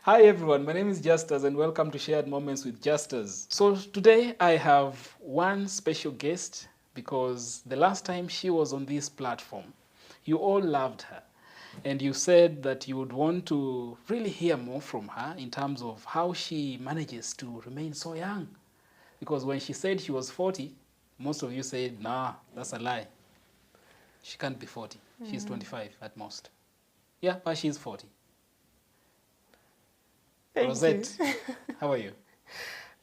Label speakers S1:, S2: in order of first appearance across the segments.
S1: Hi everyone, my name is Justus and welcome to Shared Moments with Justus. So today I have one special guest because the last time she was on this platform, you all loved her and you said that you would want to really hear more from her in terms of how she manages to remain so young. Because when she said she was 40, most of you said, nah, that's a lie. She can't be 40. She's 25 at most. Yeah, but she's 40.
S2: Thank
S1: Rosette,
S2: you.
S1: how are you?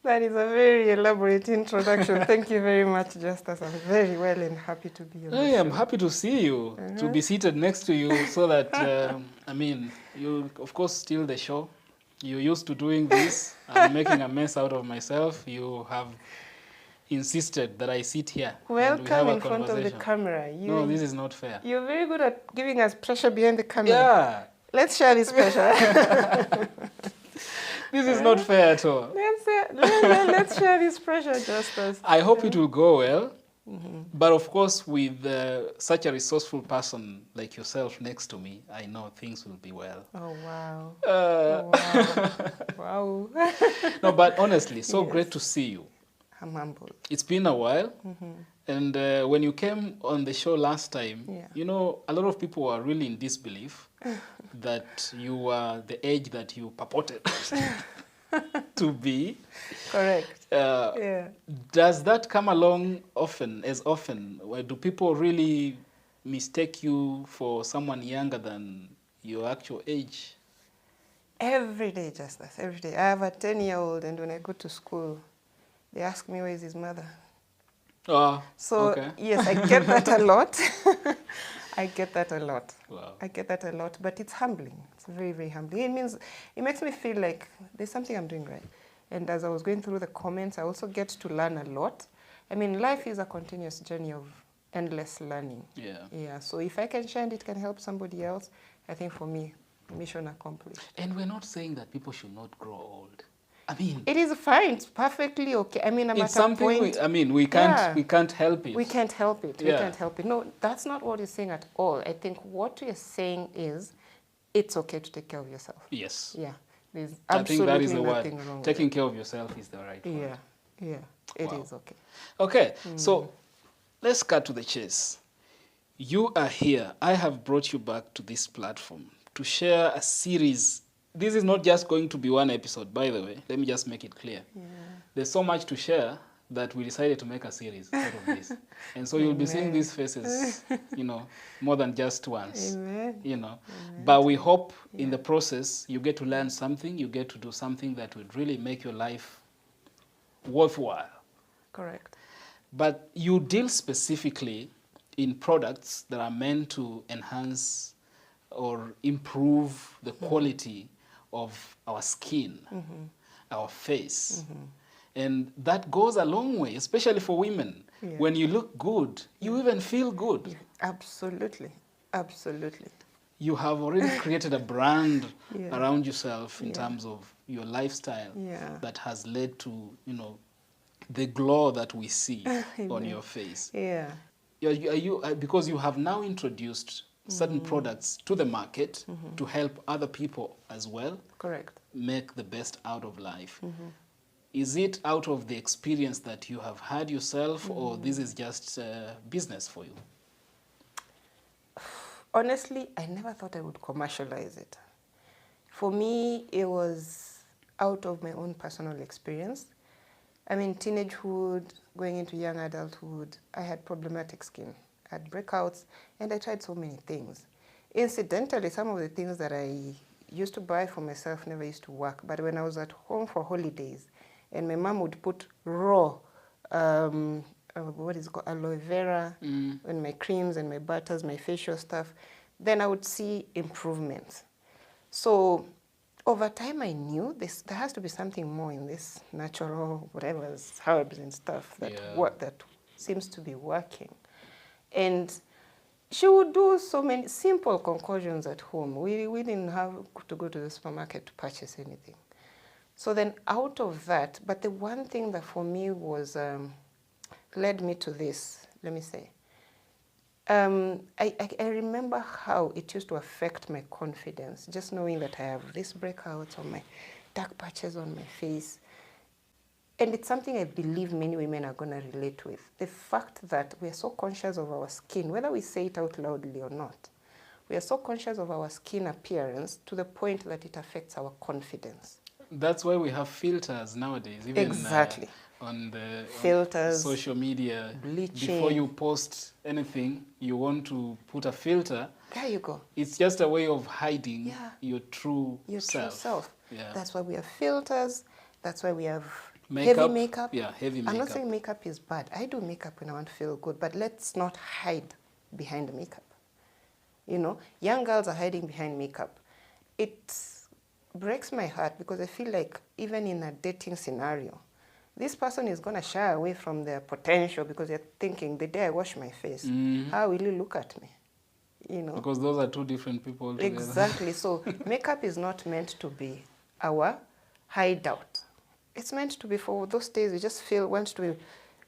S2: That is a very elaborate introduction. Thank you very much, Justus. I'm very well and happy to be on the
S1: Hey,
S2: show.
S1: I'm happy to see you, to be seated next to you so that, you, of course, steal the show. You're used to doing this. I'm making a mess out of myself. You have insisted that I sit here and we have
S2: Welcome
S1: a
S2: in front of the
S1: conversation.
S2: camera.
S1: No, this is not fair.
S2: You're very good at giving us pressure behind the camera.
S1: Yeah,
S2: Let's share this pressure.
S1: this is not fair at all.
S2: Let's share this pressure, Justus.
S1: I hope it will go well. But of course, with such a resourceful person like yourself next to me, I know things will be well.
S2: Oh, wow.
S1: Wow.
S2: Wow.
S1: No, but honestly, so
S2: Yes.
S1: great to see you.
S2: I'm humbled.
S1: It's been a while. And when you came on the show last time,
S2: Yeah.
S1: you know, a lot of people were really in disbelief that you were the age that you purported to be.
S2: Correct. Yeah.
S1: Does that come along as often? Where do people really mistake you for someone younger than your actual age?
S2: Every day, Justus, every day. I have a 10-year-old, and when I go to school, they ask me, where is his mother?
S1: Oh,
S2: So,
S1: okay.
S2: yes, I get that a lot. I get that a lot.
S1: Wow.
S2: I get that a lot, but it's humbling. It's very, very humbling. It makes me feel like there's something I'm doing right. And as I was going through the comments, I also get to learn a lot. I mean, life is a continuous journey of endless learning.
S1: Yeah.
S2: Yeah, so if I can share and it can help somebody else, I think for me, mission accomplished.
S1: And we're not saying that people should not grow old. I mean,
S2: It is fine. It's perfectly okay. I mean, I'm
S1: it's
S2: at a
S1: something
S2: point.
S1: we can't
S2: Yeah.
S1: we can't help it.
S2: We can't help it. We
S1: Yeah.
S2: can't help it. No, that's not what you're saying at all. I think what you're saying is it's okay to take care of yourself.
S1: Yes.
S2: Yeah. There's
S1: I think that is
S2: absolutely
S1: the
S2: nothing
S1: word.
S2: wrong
S1: Taking
S2: with
S1: care of yourself is the right
S2: it.
S1: word.
S2: Yeah. Yeah. It is
S1: Wow.
S2: okay.
S1: Okay, so let's cut to the chase. You are here. I have brought you back to this platform to share a series. This is not just going to be one episode, by the way. Let me just make it clear.
S2: Yeah.
S1: There's so much to share that we decided to make a series out of this. And so you'll be seeing
S2: Amen.
S1: these faces, more than just once.
S2: Amen.
S1: But we hope in the process you get to learn something, you get to do something that would really make your life worthwhile.
S2: Correct.
S1: But you deal specifically in products that are meant to enhance or improve the quality of our skin, our face. And that goes a long way, especially for women.
S2: Yeah.
S1: When you look good, you even feel good.
S2: Absolutely. Absolutely.
S1: You have already created a brand
S2: Yeah.
S1: around yourself in
S2: Yeah.
S1: terms of your lifestyle
S2: Yeah.
S1: that has led to, the glow that we see on your face.
S2: Yeah.
S1: Because you have now introduced certain products to the market to help other people as well
S2: Correct.
S1: make the best out of life. Is it out of the experience that you have had yourself, or this is just business for you?
S2: Honestly, I never thought I would commercialize it. For me, it was out of my own personal experience. I mean, teenagehood, going into young adulthood, I had problematic skin. I had breakouts, and I tried so many things. Incidentally, some of the things that I used to buy for myself never used to work. But when I was at home for holidays, and my mom would put raw, what is it called, aloe vera, in my creams and my butters, my facial stuff, then I would see improvements. So over time, I knew there has to be something more in this natural, whatever, herbs and stuff that seems to be working. And she would do so many simple concoctions at home. We didn't have to go to the supermarket to purchase anything. So then out of that, but the one thing that for me was, led me to this, let me say, I remember how it used to affect my confidence, just knowing that I have these breakouts on my dark patches on my face. And it's something I believe many women are going to relate with. The fact that we are so conscious of our skin, whether we say it out loudly or not, we are so conscious of our skin appearance to the point that it affects our confidence.
S1: That's why we have filters nowadays, even
S2: Exactly.
S1: On
S2: Filters,
S1: social media.
S2: bleaching.
S1: Before you post anything, you want to put a filter.
S2: There you go.
S1: It's just a way of hiding
S2: Yeah.
S1: your true
S2: Your
S1: self.
S2: true self.
S1: Yeah.
S2: That's why we have filters. That's why we have
S1: Makeup.
S2: heavy makeup.
S1: Yeah, heavy makeup.
S2: I'm not saying makeup is bad. I do makeup when I want to feel good, but let's not hide behind the makeup. You know, young girls are hiding behind makeup. It breaks my heart because I feel like even in a dating scenario, this person is going to shy away from their potential because they're thinking, the day I wash my face, how will you look at me? You know?
S1: Because those are two different people together.
S2: Exactly. So makeup is not meant to be our hideout. It's meant to be for those days we just want to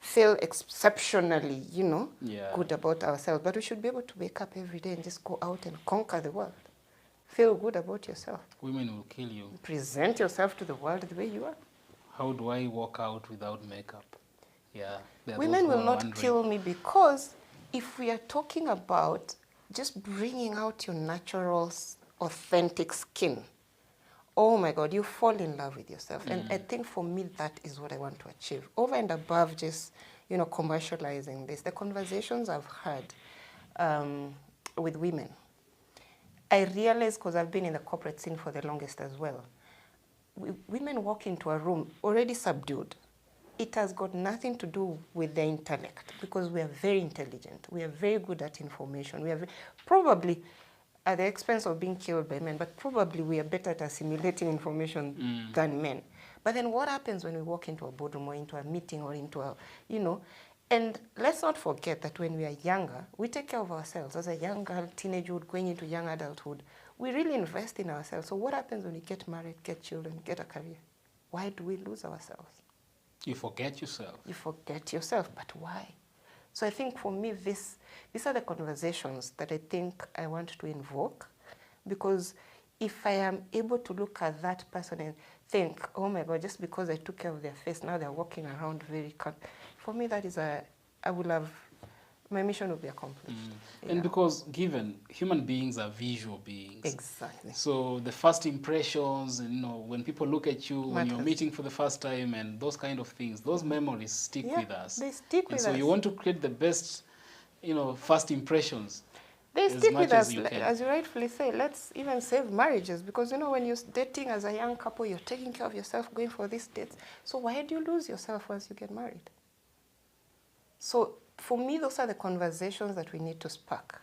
S2: feel exceptionally, you know, good about ourselves. But we should be able to wake up every day and just go out and conquer the world. Feel good about yourself.
S1: Women will kill you.
S2: Present yourself to the world the way you are.
S1: How do I walk out without makeup? Yeah.
S2: Women will not kill me because if we are talking about just bringing out your natural, authentic skin, oh my God, you fall in love with yourself. And I think for me, that is what I want to achieve. Over and above just, you know, commercializing this, the conversations I've had with women, I realize, because I've been in the corporate scene for the longest as well, women walk into a room already subdued. It has got nothing to do with their intellect because we are very intelligent. We are very good at information. We are probably at the expense of being killed by men, but probably we are better at assimilating information than men. But then what happens when we walk into a boardroom or into a meeting or into a, you know, and let's not forget that when we are younger, we take care of ourselves. As a young girl, teenagehood, going into young adulthood, we really invest in ourselves. So what happens when we get married, get children, get a career? Why do we lose ourselves?
S1: You forget yourself.
S2: You forget yourself, but why? So I think for me, these are the conversations that I think I want to invoke, because if I am able to look at that person and think, oh my God, just because I took care of their face, now they're walking around very for me, that is my mission will be accomplished.
S1: And because given human beings are visual beings.
S2: Exactly.
S1: So the first impressions, and you know, when people look at you, when you're meeting for the first time and those kind of things, those memories stick with us.
S2: They stick with us.
S1: So you want to create the best, you know, first impressions.
S2: They stick with us, as you rightfully say. Let's even save marriages, because you know, when you're dating as a young couple, you're taking care of yourself, going for these dates. So why do you lose yourself once you get married? So for me, those are the conversations that we need to spark.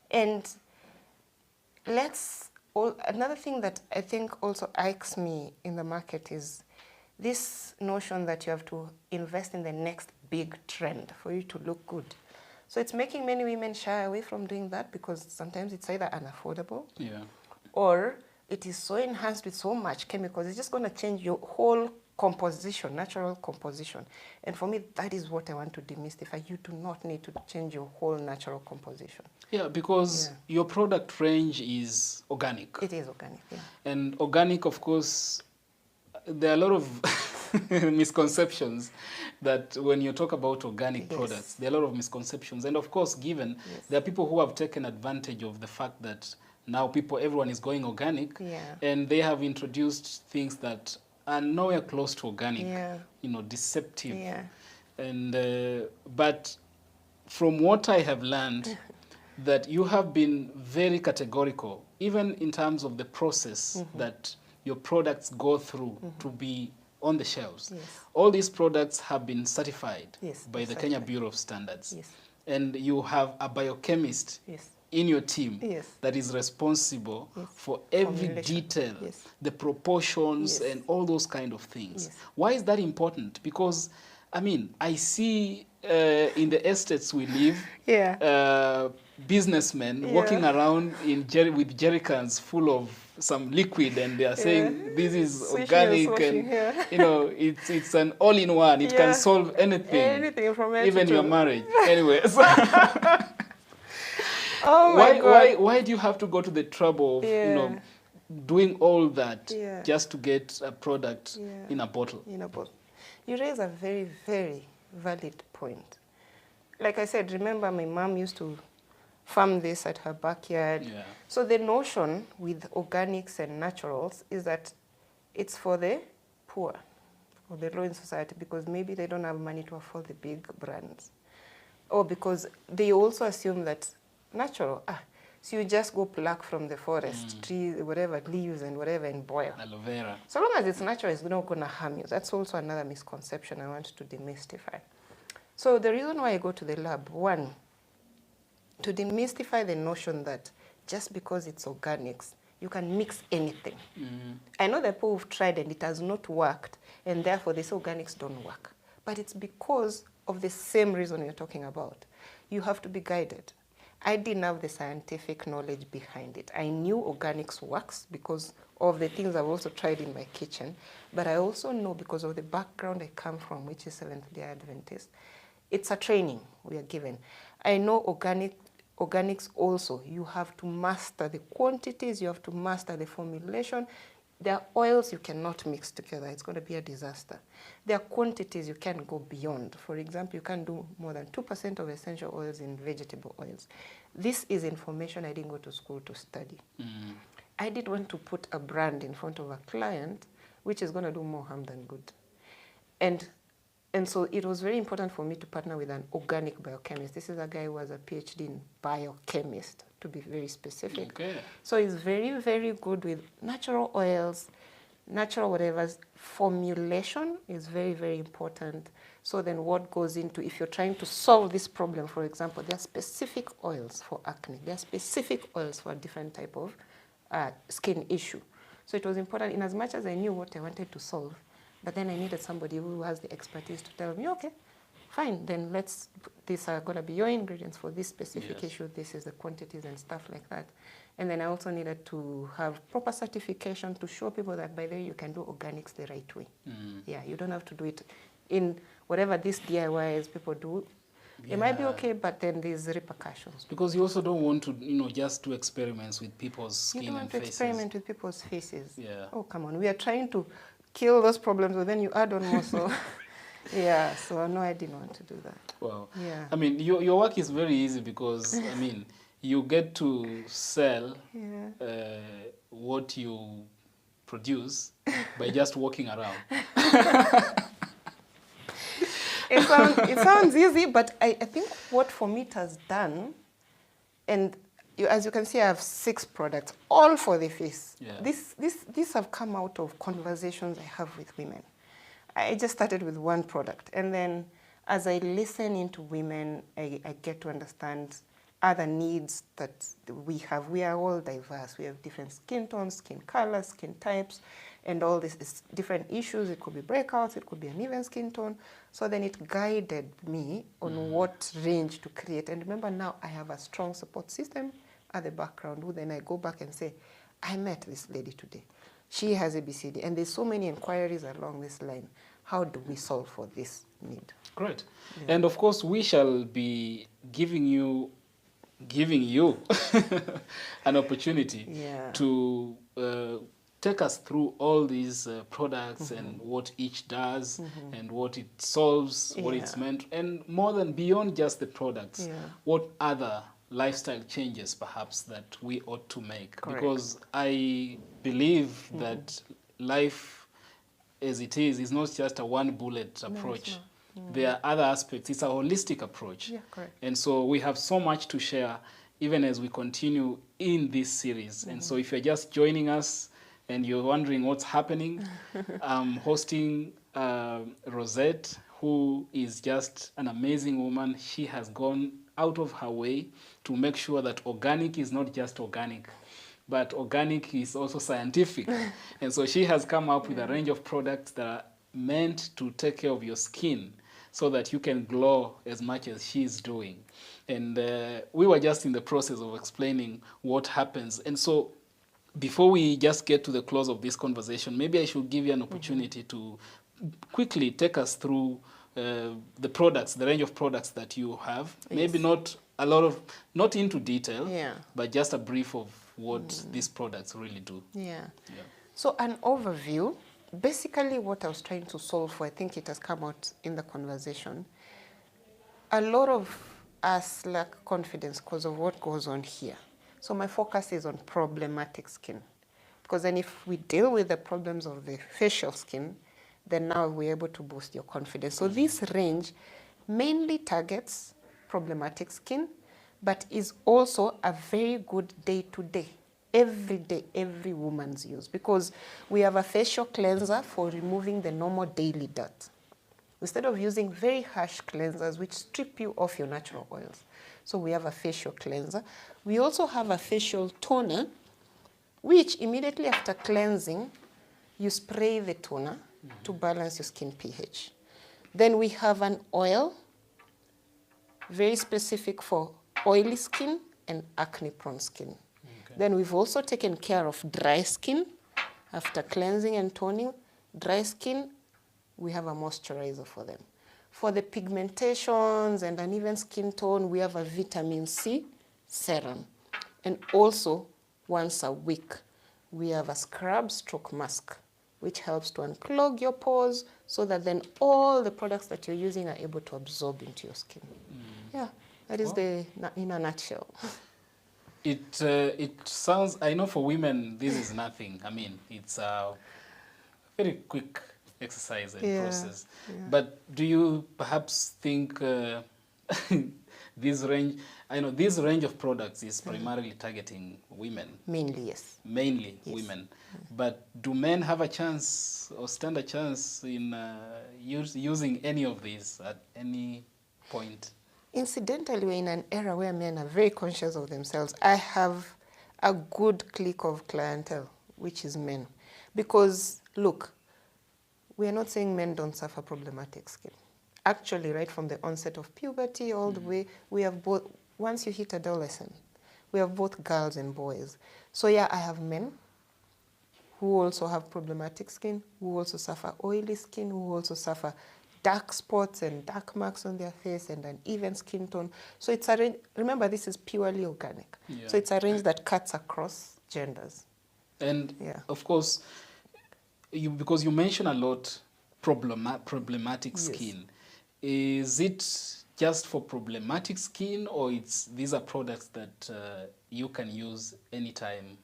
S2: And another thing that I think also irks me in the market is this notion that you have to invest in the next big trend for you to look good. So it's making many women shy away from doing that because sometimes it's either unaffordable, or it is so enhanced with so much chemicals. It's just going to change your whole composition, natural composition. And for me, that is what I want to demystify. You do not need to change your whole natural composition. Yeah, because
S1: your product range is organic.
S2: It is organic,
S1: And organic, of course, there are a lot of misconceptions that when you talk about organic products, there are a lot of misconceptions. And of course, given there are people who have taken advantage of the fact that now everyone is going organic, and they have introduced things that are nowhere close to organic, you know, deceptive. And but from what I have learned, that you have been very categorical, even in terms of the process that your products go through to be on the shelves. All these products have been certified by the Kenya Bureau of Standards. And you have a biochemist in your team that is responsible for every detail, the proportions and all those kind of things. Why is that important? Because, I mean, I see in the estates we live, businessmen walking around with jerry cans full of some liquid, and they are saying this is organic, and you know, it's an all-in-one. It can solve anything,
S2: from
S1: even your marriage. Anyways.
S2: Oh my God.
S1: Why do you have to go to the trouble of,
S2: Yeah.
S1: doing all that
S2: Yeah.
S1: just to get a product
S2: Yeah.
S1: in a bottle?
S2: In a bottle. You raise a very, very valid point. Like I said, remember my mom used to farm this at her backyard.
S1: Yeah.
S2: So the notion with organics and naturals is that it's for the poor or the low in society because maybe they don't have money to afford the big brands. Or because they also assume that natural, so you just go pluck from the forest, trees, whatever, leaves and whatever and boil.
S1: Aloe vera.
S2: So long as it's natural, it's not going to harm you. That's also another misconception I want to demystify. So the reason why I go to the lab, one, to demystify the notion that just because it's organics, you can mix anything. I know that people who've tried and it has not worked, and therefore these organics don't work. But it's because of the same reason you're talking about. You have to be guided. I didn't have the scientific knowledge behind it. I knew organics works because of the things I've also tried in my kitchen, but I also know because of the background I come from, which is Seventh-day Adventist, it's a training we are given. I know organics also, you have to master the quantities, you have to master the formulation. There are oils you cannot mix together. It's going to be a disaster. There are quantities you can go beyond. For example, you can't do more than 2% of essential oils in vegetable oils. This is information I didn't go to school to study. I did want to put a brand in front of a client, which is going to do more harm than good. And so it was very important for me to partner with an organic biochemist. This is a guy who has a PhD in biochemist, to be very specific.
S1: Okay.
S2: So he's very, very good with natural oils, natural whatever's. Formulation is very, very important. So then what goes into, if you're trying to solve this problem, for example, there are specific oils for acne. There are specific oils for a different type of skin issue. So it was important, in as much as I knew what I wanted to solve, but then I needed somebody who has the expertise to tell me, okay, fine, then these are going to be your ingredients for this specific issue. This is the quantities and stuff like that. And then I also needed to have proper certification to show people that, by the way, you can do organics the right way. Yeah, you don't have to do it in whatever these DIYs people do. It might be okay, but then there's repercussions.
S1: Because you also don't want to, just do experiments with people's skin
S2: You don't want
S1: and
S2: to
S1: faces.
S2: experiment with people's faces.
S1: Yeah.
S2: Oh, come on. We are trying to kill those problems, but then you add on more. So, yeah. So, no, I didn't want to do that.
S1: Wow.
S2: Yeah.
S1: I mean, your work is very easy because, I mean, you get to sell what you produce by just walking around.
S2: It sounds easy, but I think what for me it has done, and as you can see, I have 6 products, all for the face.
S1: Yeah.
S2: These have come out of conversations I have with women. I just started with one product, and then as I listen into women, I get to understand other needs that we have. We are all diverse. We have different skin tones, skin colors, skin types, and all this is different issues. It could be breakouts, it could be an even skin tone. So then it guided me on what range to create. And remember, now I have a strong support system at the background, who then I go back and say, I met this lady today. She has ABCD, and there's so many inquiries along this line. How do we solve for this need?
S1: Great. Yeah. And of course, we shall be giving you an opportunity to take us through all these products and what each does and what it solves, what it's meant, and more than beyond just the products, what other lifestyle changes perhaps that we ought to make. Correct. Because I believe that life as it is not just a one bullet approach. No, there are other aspects. It's a holistic approach. Yeah, correct. And so we have so much to share even as we continue in this series. And so if you're just joining us and you're wondering what's happening, I'm hosting Rosette, who is just an amazing woman. She has gone out of her way to make sure that organic is not just organic, but organic is also scientific. And so she has come up with a range of products that are meant to take care of your skin so that you can glow as much as she's doing. And we were just in the process of explaining what happens. And so before we just get to the close of this conversation, maybe I should give you an opportunity to quickly take us through the products, the range of products that you have. Yes. Maybe not a lot of, not into detail,
S2: Yeah.
S1: but just a brief of what these products really do.
S2: Yeah.
S1: Yeah.
S2: So an overview, basically what I was trying to solve for, I think it has come out in the conversation. A lot of us lack confidence because of what goes on here. So my focus is on problematic skin. Because then if we deal with the problems of the facial skin, then now we're able to boost your confidence. So this range mainly targets problematic skin, but is also a very good day-to-day, every day, every woman's use. Because we have a facial cleanser for removing the normal daily dirt, instead of using very harsh cleansers which strip you of your natural oils. So we have a facial cleanser. We also have a facial toner, which immediately after cleansing, you spray the toner to balance your skin pH. Then we have an oil, very specific for oily skin and acne-prone skin.
S1: Okay.
S2: Then we've also taken care of dry skin. After cleansing and toning, dry skin, we have a moisturizer for them. For the pigmentations and uneven skin tone, we have a vitamin C serum. And also, once a week, we have a scrub stroke mask, which helps to unclog your pores so that then all the products that you're using are able to absorb into your skin. Yeah, that is in a nutshell.
S1: It sounds, I know for women, this is nothing. I mean, it's a very quick exercise and process.
S2: Yeah.
S1: But do you perhaps think this range, I know this range of products is primarily targeting women.
S2: Mainly, yes.
S1: Mainly
S2: Yes.
S1: women. But do men have a chance or stand a chance in using any of these at any point?
S2: Incidentally, we're in an era where men are very conscious of themselves. I have a good clique of clientele, which is men. Because, look, we are not saying men don't suffer problematic skin. Actually, right from the onset of puberty all the way, we have both, once you hit adolescent, we have both girls and boys. So yeah, I have men who also have problematic skin, who also suffer oily skin, who also suffer dark spots and dark marks on their face and an even skin tone. So it's a range, remember this is purely organic.
S1: Yeah.
S2: So it's a range that cuts across genders.
S1: And
S2: Yeah.
S1: of course, because you mention a lot problematic
S2: Yes.
S1: skin, is it just for problematic skin, or these are products that you can use anytime?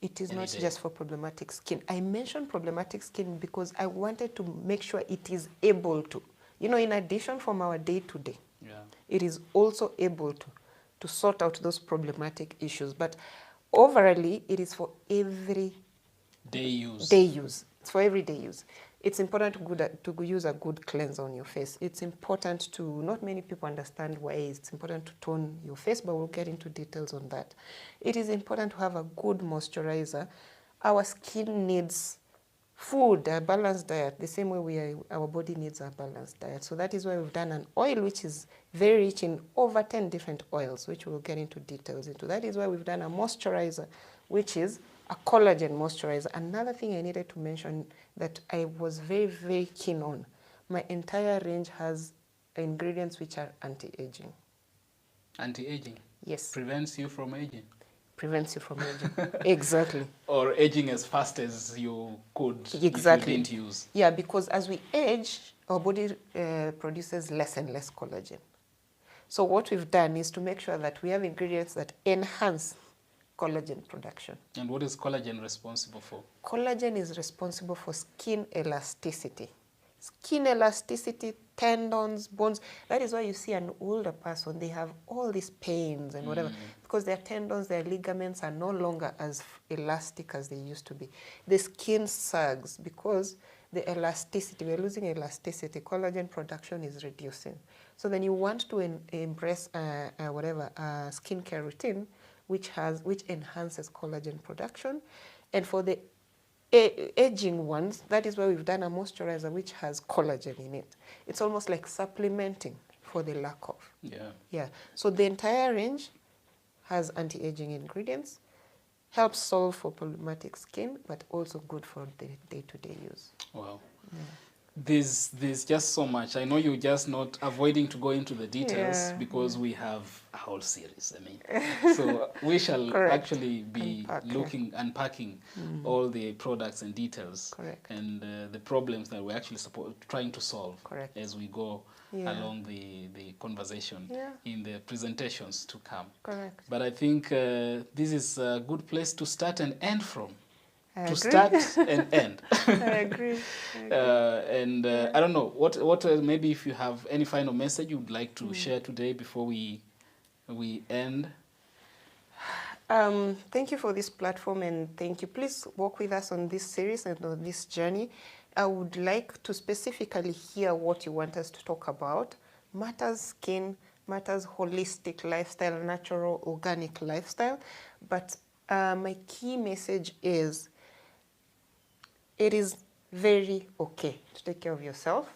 S2: It is
S1: Any
S2: not
S1: day.
S2: just for problematic skin. I mentioned problematic skin because I wanted to make sure it is able to, in addition from our day-to-day, it is also able to sort out those problematic issues. But overall, it is for every
S1: Day use.
S2: day use. It's for everyday use. It's important to use a good cleanser on your face. It's important to, not many people understand why it's important to tone your face, but we'll get into details on that. It is important to have a good moisturizer. Our skin needs food, a balanced diet, the same way our body needs a balanced diet. So that is why we've done an oil which is very rich in over 10 different oils, which we'll get into details into. That is why we've done a moisturizer, which is a collagen moisturizer. Another thing I needed to mention that I was very, very keen on, my entire range has ingredients which are anti-aging.
S1: Anti-aging?
S2: Yes.
S1: Prevents you from aging?
S2: Prevents you from aging. Exactly.
S1: Or aging as fast as you could
S2: Exactly.
S1: if you didn't use.
S2: Yeah, because as we age, our body produces less and less collagen. So what we've done is to make sure that we have ingredients that enhance collagen production.
S1: And what is collagen responsible for?
S2: Collagen is responsible for skin elasticity. Skin elasticity, tendons, bones. That is why you see an older person, they have all these pains and whatever, because their tendons, their ligaments are no longer as elastic as they used to be. The skin sags because the elasticity, we're losing elasticity, collagen production is reducing. So then you want to embrace skincare routine which enhances collagen production. And for the aging ones, that is why we've done a moisturizer which has collagen in it. It's almost like supplementing for the lack of. Yeah. So the entire range has anti-aging ingredients, helps solve for problematic skin, but also good for the day-to-day use.
S1: Wow. There's just so much. I know you're just not avoiding to go into the details
S2: Yeah,
S1: because we have a whole series. I mean, so we shall
S2: correct.
S1: actually be
S2: Unpack, yeah.
S1: unpacking all the products and details
S2: Correct.
S1: and the problems that we're actually trying to solve
S2: Correct.
S1: as we go
S2: Yeah.
S1: along the conversation
S2: Yeah.
S1: in the presentations to come.
S2: Correct.
S1: But I think this is a good place to start and end from.
S2: I
S1: To
S2: agree.
S1: start and end.
S2: I agree.
S1: I don't know what maybe if you have any final message you'd like to share today before we end.
S2: Thank you for this platform, and thank you. Please walk with us on this series and on this journey. I would like to specifically hear what you want us to talk about. Matters skin, matters holistic lifestyle, natural, organic lifestyle. But my key message is it is very okay to take care of yourself.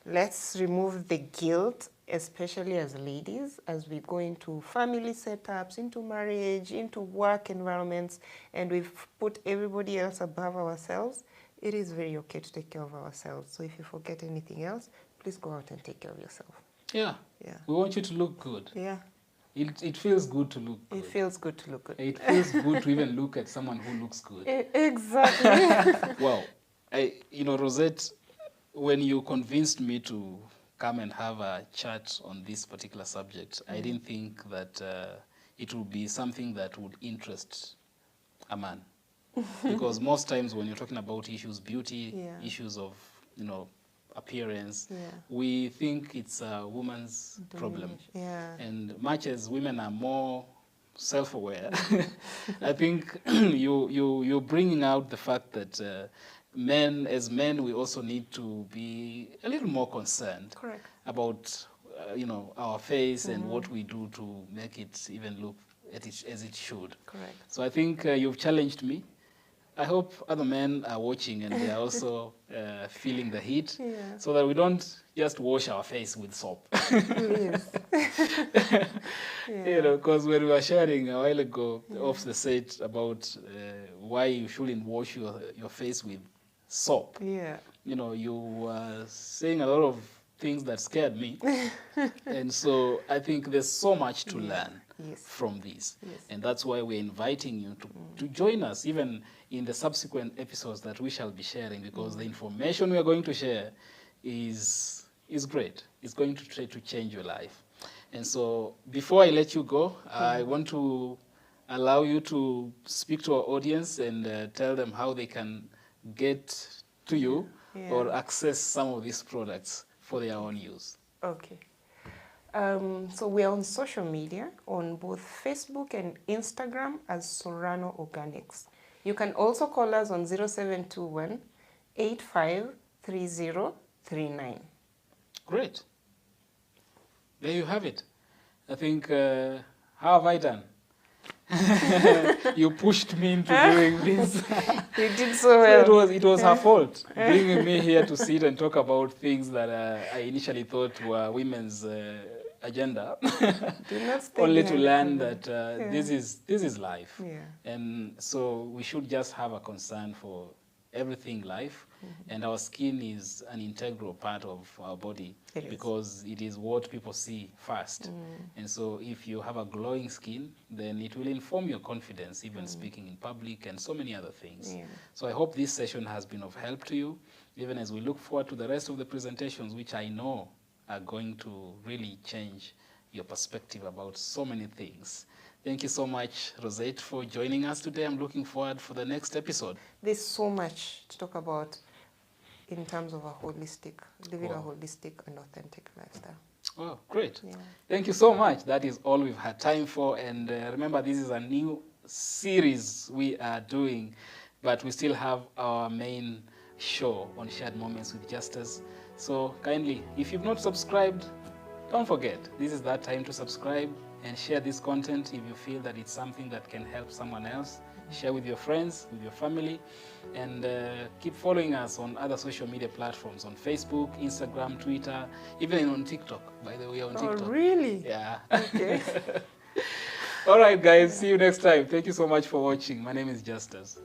S2: Let's remove the guilt, especially as ladies, as we go into family setups, into marriage, into work environments, and we've put everybody else above ourselves. It is very okay to take care of ourselves. So if you forget anything else, please go out and take care of yourself.
S1: Yeah.
S2: Yeah.
S1: We want you to look good.
S2: Yeah.
S1: It feels good to look good.
S2: It feels good to look good.
S1: It feels good to even look at someone who looks good.
S2: Exactly.
S1: Wow. Rosette, when you convinced me to come and have a chat on this particular subject, I didn't think that it would be something that would interest a man. Because most times when you're talking about issues, beauty,
S2: Yeah.
S1: issues of, appearance,
S2: Yeah.
S1: we think it's a woman's problem.
S2: Yeah.
S1: And much as women are more self-aware, I think you're bringing out the fact that as men, we also need to be a little more concerned
S2: Correct.
S1: about, our face and what we do to make it even look as it should.
S2: Correct.
S1: So I think you've challenged me. I hope other men are watching and they are also feeling the heat,
S2: Yeah.
S1: so that we don't just wash our face with soap.
S2: Please. Yeah.
S1: Because when we were sharing a while ago off the set about why you shouldn't wash your face with soap,
S2: Yeah.
S1: you were saying a lot of things that scared me. And so I think there's so much to learn
S2: Yes.
S1: from this.
S2: Yes.
S1: And that's why we're inviting you to join us, even in the subsequent episodes that we shall be sharing, because the information we are going to share is great. It's going to try to change your life. And so before I let you go, I want to allow you to speak to our audience and tell them how they can get to you or access some of these products for their own use.
S2: Okay. So we are on social media, on both Facebook and Instagram as Sorano Organics. You can also call us on 0721 853039.
S1: Great. There you have it. I think, how have I done? You pushed me into doing this.
S2: You did so well.
S1: It was her fault, bringing me here to sit and talk about things that I initially thought were women's agenda,
S2: Do not stay
S1: only to
S2: behind the
S1: learn
S2: curtain.
S1: that this is life.
S2: Yeah.
S1: And so we should just have a concern for everything life, and our skin is an integral part of our body
S2: It is.
S1: because it is what people see first. And so if you have a glowing skin, then it will inform your confidence, even speaking in public and so many other things.
S2: Yeah.
S1: So I hope this session has been of help to you, even as we look forward to the rest of the presentations, which I know are going to really change your perspective about so many things. Thank you so much, Rosette, for joining us today. I'm looking forward for the next episode.
S2: There's so much to talk about in terms of living a holistic and authentic lifestyle.
S1: Oh, great.
S2: Yeah.
S1: Thank you so much. That is all we've had time for. And remember, this is a new series we are doing, but we still have our main show on Shared Moments with Justus. So kindly, if you've not subscribed, don't forget, this is that time to subscribe and share this content if you feel that it's something that can help someone else. Share with your friends, with your family, and keep following us on other social media platforms, on Facebook, Instagram, Twitter, even on TikTok. By the way, on TikTok.
S2: Oh, really?
S1: Yeah.
S2: Okay.
S1: All right, guys. See you next time. Thank you so much for watching. My name is Justus.